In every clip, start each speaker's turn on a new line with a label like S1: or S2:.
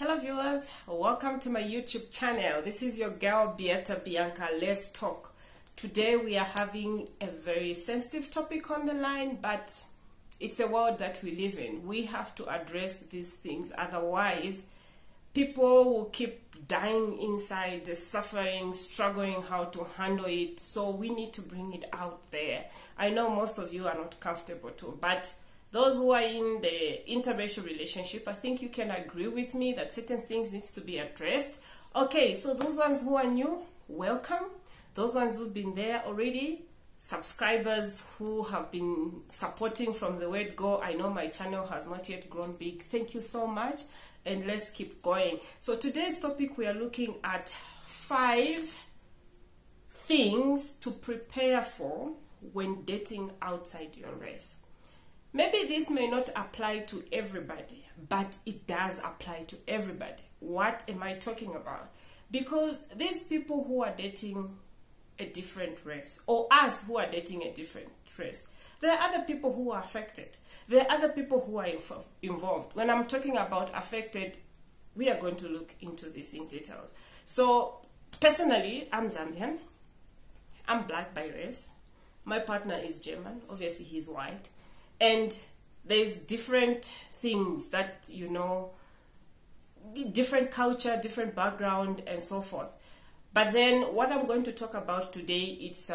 S1: Hello viewers, welcome to my YouTube channel. This is your girl Bianca. Let's talk. Today we are having a very sensitive topic on the line, but it's the world that we live in. We have to address these things, otherwise people will keep dying inside, suffering, struggling how to handle it. So we need to bring it out there. I know most of you are not comfortable too, but those who are in the interracial relationship, I think you can agree with me that certain things needs to be addressed. Okay, so those ones who are new, welcome. Those ones who've been there already, subscribers who have been supporting from the word go. I know my channel has not yet grown big. Thank you so much, and let's keep going. So today's topic, we are looking at 5 things to prepare for when dating outside your race. Maybe this may not apply to everybody, but it does apply to everybody. What am I talking about? Because these people who are dating a different race, or us who are dating a different race, there are other people who are affected. There are other people who are involved. When I'm talking about affected, we are going to look into this in detail. So, personally, I'm Zambian. I'm black by race. My partner is German. Obviously, he's white. And there's different things that, you know, different culture, different background, and so forth. But then what I'm going to talk about today, it's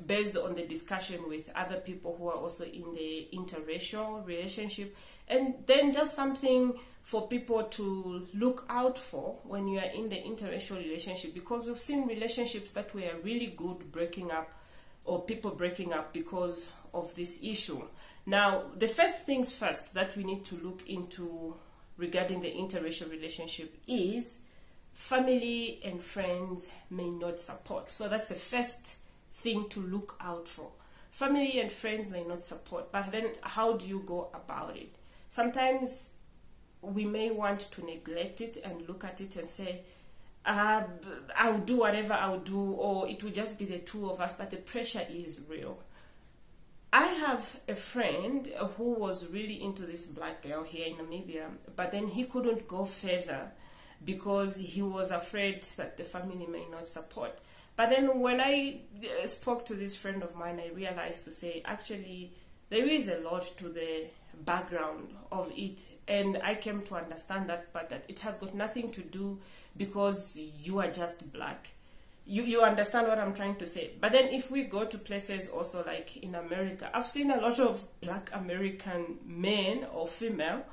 S1: based on the discussion with other people who are also in the interracial relationship. And then just something for people to look out for when you are in the interracial relationship. Because we've seen relationships that were really good breaking up, or people breaking up because of this issue. Now, the first things first that we need to look into regarding the interracial relationship is family and friends may not support. So that's the first thing to look out for. Family and friends may not support, but then how do you go about it? Sometimes we may want to neglect it and look at it and say, I'll do whatever I'll do, or it will just be the two of us, but the pressure is real. I have a friend who was really into this black girl here in Namibia, but then he couldn't go further because he was afraid that the family may not support. But then when I spoke to this friend of mine, I realized to say, actually, there is a lot to the background of it, and I came to understand that, but that it has got nothing to do because you are just black. You understand what I'm trying to say. But then if we go to places also like in America, I've seen a lot of black American men or female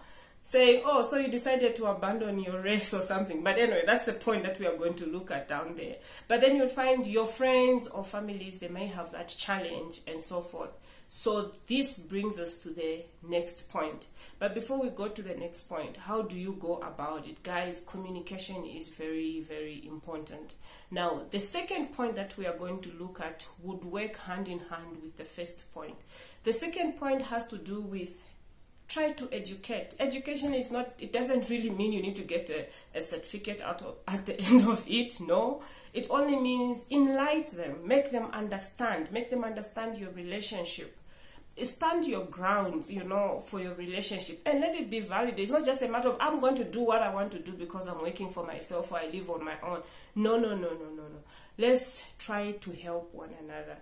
S1: saying, oh, so you decided to abandon your race or something. But anyway, that's the point that we are going to look at down there. But then you'll find your friends or families, they may have that challenge and so forth. So this brings us to the next point. But before we go to the next point, how do you go about it? Guys, communication is very, very important. Now, the second point that we are going to look at would work hand in hand with the first point. The second point has to do with try to educate. Education is not, it doesn't really mean you need to get a certificate at the end of it. No, it only means enlighten them, make them understand your relationship. Stand your ground, you know, for your relationship, and let it be valid. It's not just a matter of I'm going to do what I want to do because I'm working for myself or I live on my own. No. Let's try to help one another.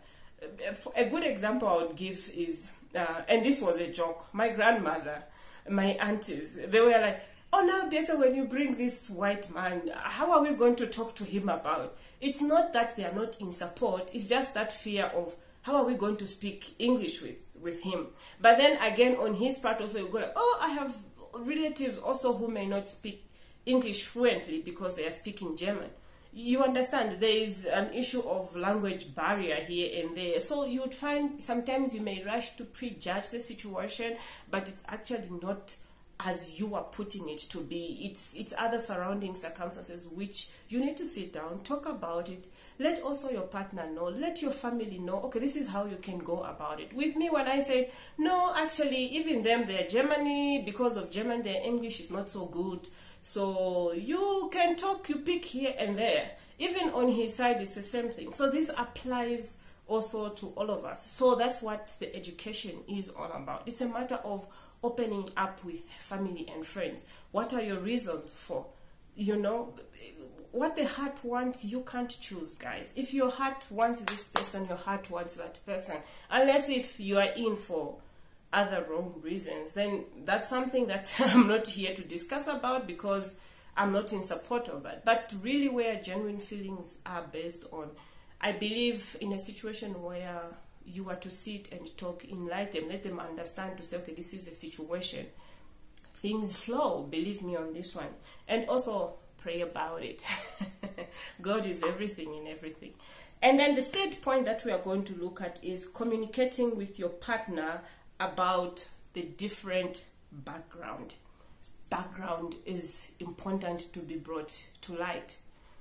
S1: A good example I would give is, and this was a joke, my grandmother, my aunties, they were like, oh, now better when you bring this white man, how are we going to talk to him about? It's not that they are not in support, it's just that fear of how are we going to speak English with him. But then again, on his part also, you go like, oh, I have relatives also who may not speak English fluently because they are speaking German. You understand, there is an issue of language barrier here and there. So you would find sometimes you may rush to prejudge the situation, but it's actually not as you are putting it to be. It's other surrounding circumstances which you need to sit down, talk about it. Let also your partner know, let your family know, okay, this is how you can go about it. With me, when I say, no, actually, even them, they're Germany, because of German, their English is not so good. So you can talk, you pick here and there. Even on his side, it's the same thing. So this applies also to all of us. So that's what the education is all about. It's a matter of opening up with family and friends. What are your reasons for? You know, what the heart wants, you can't choose, guys. If your heart wants this person, your heart wants that person. Unless if you are in for other wrong reasons, then that's something that I'm not here to discuss about, because I'm not in support of that. But really, where genuine feelings are based on, I believe in a situation where you are to sit and talk, enlighten them, let them understand, to say, okay, this is a situation. Things flow, believe me on this one. And also pray about it. God is everything in everything. And then the third point that we are going to look at is communicating with your partner about the different background. Background is important to be brought to light.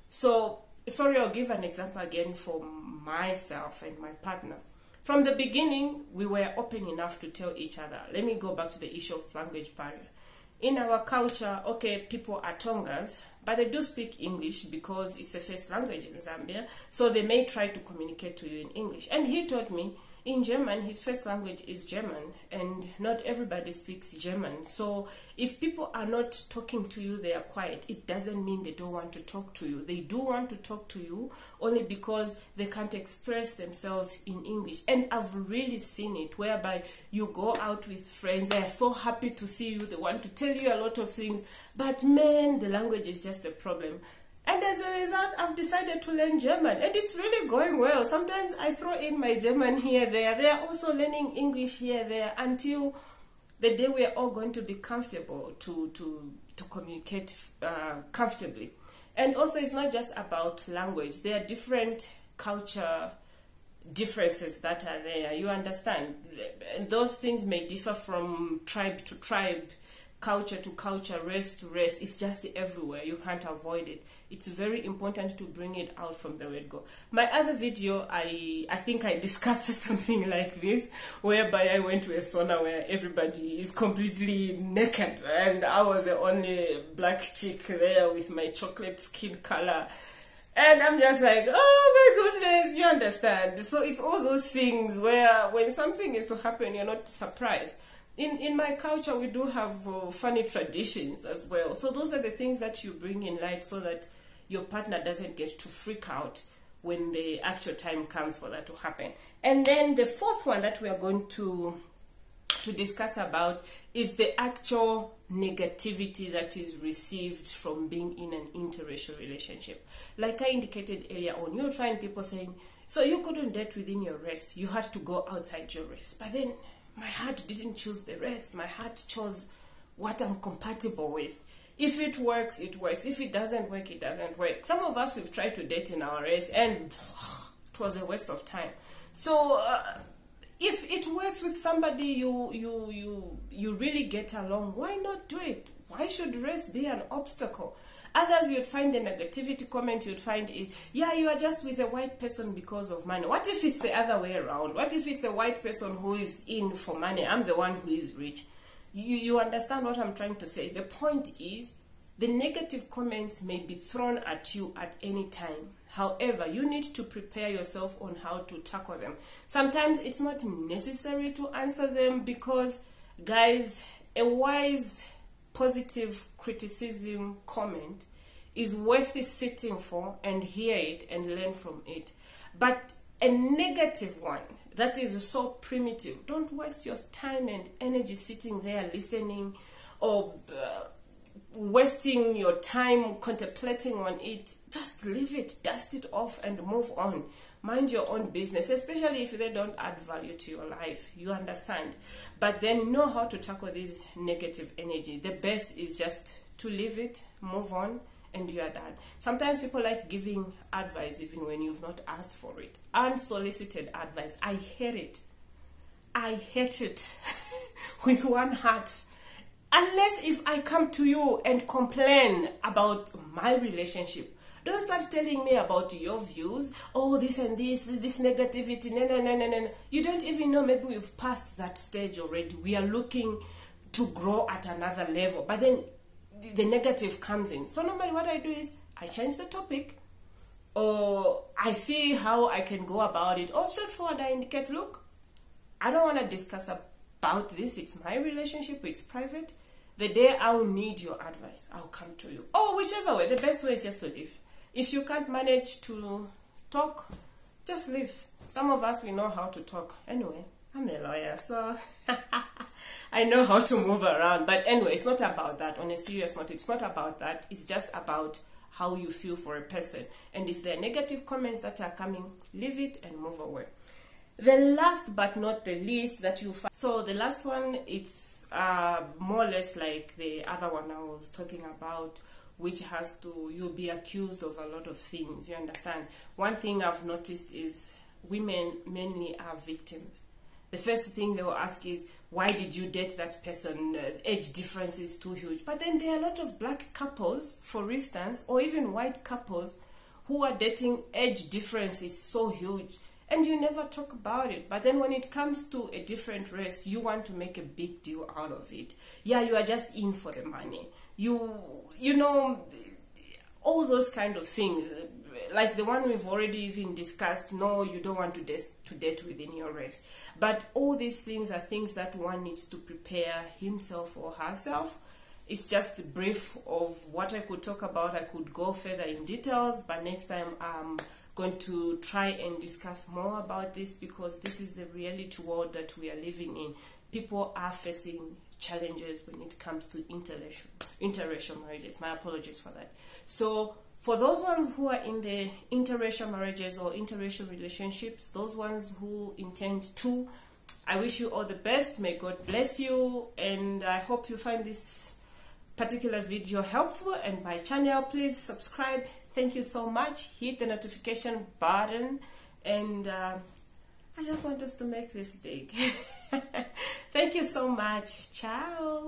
S1: So, sorry, I'll give an example again for myself and my partner. From the beginning, we were open enough to tell each other. Let me go back to the issue of language barrier. In our culture, okay, people are Tongas, but they do speak English because it's the first language in Zambia, so they may try to communicate to you in English. And he told me, in German, his first language is German, and not everybody speaks German. So if people are not talking to you, they are quiet, it doesn't mean they don't want to talk to you. They do want to talk to you, only because they can't express themselves in English. And I've really seen it, whereby you go out with friends, they are so happy to see you, they want to tell you a lot of things, but man, the language is just the problem. And as a result, I've decided to learn German, and it's really going well. Sometimes I throw in my German here, there. They are also learning English here, there, until the day we are all going to be comfortable to communicate comfortably. And also, it's not just about language. There are different culture differences that are there. You understand? And those things may differ from tribe to tribe, culture to culture, race to race. It's just everywhere. You can't avoid it. It's very important to bring it out from the word go. My other video, I think I discussed something like this, whereby I went to a sauna where everybody is completely naked, and I was the only black chick there with my chocolate skin color. And I'm just like, oh my goodness, you understand. So it's all those things where when something is to happen, you're not surprised. In my culture, we do have funny traditions as well. So those are the things that you bring in light, so that your partner doesn't get to freak out when the actual time comes for that to happen. And then the fourth one that we are going to discuss about is the actual negativity that is received from being in an interracial relationship. Like I indicated earlier on, you would find people saying, so you couldn't date within your race, you had to go outside your race. But then my heart didn't choose the race, my heart chose what I'm compatible with. If it works, it works. If it doesn't work, it doesn't work. Some of us, we've tried to date in our race, and it was a waste of time. So if it works with somebody you really get along, why not do it? Why should race be an obstacle? Others, you'd find the negativity comment you'd find is, yeah, you are just with a white person because of money. What if it's the other way around? What if it's a white person who is in for money? I'm the one who is rich. You understand what I'm trying to say? The point is, the negative comments may be thrown at you at any time. However, you need to prepare yourself on how to tackle them. Sometimes it's not necessary to answer them, because, guys, a wise, positive criticism comment is worth sitting for and hear it and learn from it. But a negative one that is so primitive, don't waste your time and energy sitting there listening, or wasting your time contemplating on it. Just leave it, dust it off, and move on. Mind your own business, especially if they don't add value to your life. You understand? But then know how to tackle this negative energy. The best is just to leave it, move on, and you are done. Sometimes people like giving advice even when you've not asked for it. Unsolicited advice. I hate it. I hate it with one heart. Unless if I come to you and complain about my relationship. Don't start telling me about your views. Oh, this and this negativity. No. You don't even know, maybe we've passed that stage already. We are looking to grow at another level. But then the negative comes in. So normally what I do is I change the topic, or I see how I can go about it. Or straightforward, I indicate, look, I don't want to discuss about this. It's my relationship, it's private. The day I will need your advice, I'll come to you. Or whichever way, the best way is just to leave. If you can't manage to talk, just leave. Some of us, we know how to talk. Anyway, I'm a lawyer, so I know how to move around. But anyway, it's not about that. On a serious note, it's not about that. It's just about how you feel for a person. And if there are negative comments that are coming, leave it and move away. The last but not the least that you find. So the last one, it's more or less like the other one I was talking about, which has to, you'll be accused of a lot of things, you understand. One thing I've noticed is women mainly are victims. The first thing they will ask is, why did you date that person? Age difference is too huge. But then there are a lot of black couples, for instance, or even white couples who are dating, age difference is so huge, and you never talk about it. But then when it comes to a different race, you want to make a big deal out of it. Yeah, you are just in for the money. You know, all those kind of things. Like the one we've already even discussed, no, you don't want to date within your race. But all these things are things that one needs to prepare himself or herself. It's just a brief of what I could talk about. I could go further in details, but next time I'm going to try and discuss more about this, because this is the reality world that we are living in. People are facing challenges when it comes to interracial marriages. My apologies for that. So for those ones who are in the interracial marriages or interracial relationships, those ones who intend to, I wish you all the best. May God bless you, and I hope you find this particular video helpful. And my channel, please subscribe. Thank you so much. Hit the notification button, and I just want us to make this big. Thank you so much. Ciao.